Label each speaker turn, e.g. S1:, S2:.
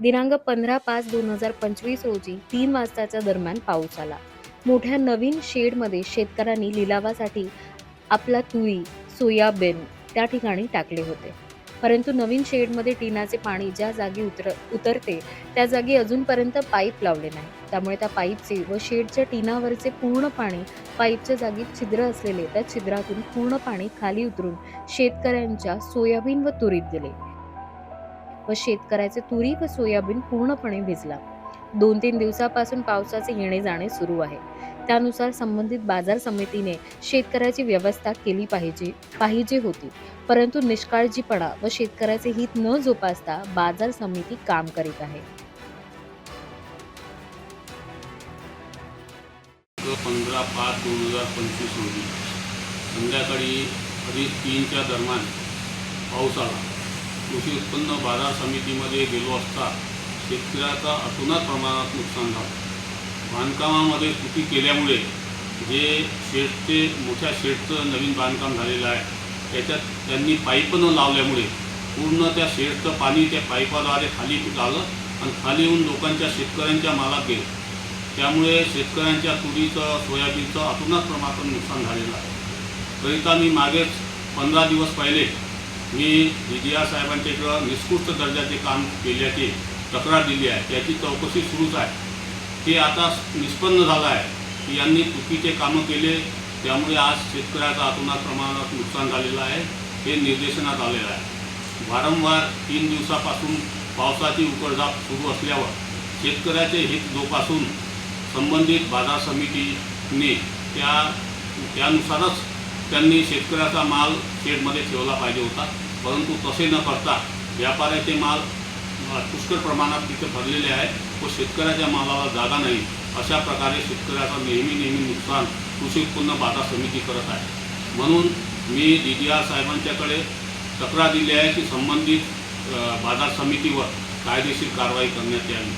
S1: दिनांक 15/5/2025 रोजी 3 वाजताच्या दरम्यान पाऊस आला. मोठ्या नवीन शेडमध्ये शेतकऱ्यांनी लिलावासाठी आपला तुरी, सोयाबीन त्या ठिकाणी टाकले होते. परंतु नवीन शेडमध्ये टिनाचे पाणी ज्या जागी उतरते त्या जागी अजूनपर्यंत पाईप लावले नाही. त्यामुळे त्या पाईपचे व शेडच्या टिनावरचे पूर्ण पाणी पाईपच्या जागी छिद्र असलेले त्या छिद्रातून पूर्ण पाणी खाली उतरून शेतकऱ्यांच्या सोयाबीन व तुरीत गेले व शेतकऱ्याचे तुरी व सोयाबीन पूर्णपणे भिजला. 2-3 दिवसापासून पावसाचे येणे जाणे सुरू आहे. त्यानुसार संबंधित बाजार समितीने शेतकऱ्याची व्यवस्था केली पाहिजे होती. परंतु निष्काळजीपणा व शेतकऱ्याचे हित न जोपासता बाजार समिती काम करीत आहे.
S2: 15/5/2025 रोजी संध्याकाळी 3:30च्या दरम्यान पाऊस आला. कृषी उत्पन्न बाजार समितीमध्ये गेलो असता शेतकऱ्याचा अतोनात प्रमाणात नुकसान झालं. बांधकामामध्ये त्रुटी केल्यामुळे जे मोठ्या शेडचं नवीन बांधकाम झालेलं आहे त्याच्यात त्यांनी पाईप न लावल्यामुळे पूर्ण त्या शेडचं पाणी त्या पाईपाद्वारे खाली आलं आणि खाली येऊन लोकांच्या शेतकऱ्यांच्या मालात गेलं. त्यामुळे शेतकऱ्यांच्या तुरीचं सोयाबीनचं अतोनात प्रमाणात नुकसान झालेलं आहे. करिता मी मागेच 15 दिवस पहिले मी DDR साहेबांच्या इकडं निकृष्ट दर्जाचे काम केल्याची तक्रार दिली आहे. त्याची चौकशी सुरूच आहे. ते आता निष्पन्न झालं आहे की यांनी चुकीचे कामं केले, त्यामुळे आज शेतकऱ्याचं अतोनात प्रमाणात नुकसान झालेलं आहे. हे निर्देशनात आलेलं आहे. वारंवार 3 दिवसापासून पावसाची उघडझाप सुरू असल्यावर शेतकऱ्याचे हित जोपासून संबंधित बाजार समितीने त्यानुसारच त्यांनी शेतकऱ्याचा माल शेडमध्ये ठेवला पाहिजे होता. परंतु तसे न करता व्यापाऱ्याचे माल पुष्कळ प्रमाणात तिथे भरलेले आहे व शेतकऱ्याच्या मालाला जागा नाही. अशा प्रकारे शेतकऱ्याचं नेहमी नुकसान कृषी उत्पन्न बाजार समिती करत आहे. म्हणून मी DDR साहेबांच्याकडे तक्रार दिली आहे की संबंधित बाजार समितीवर कायदेशीर कारवाई करण्यात यावी.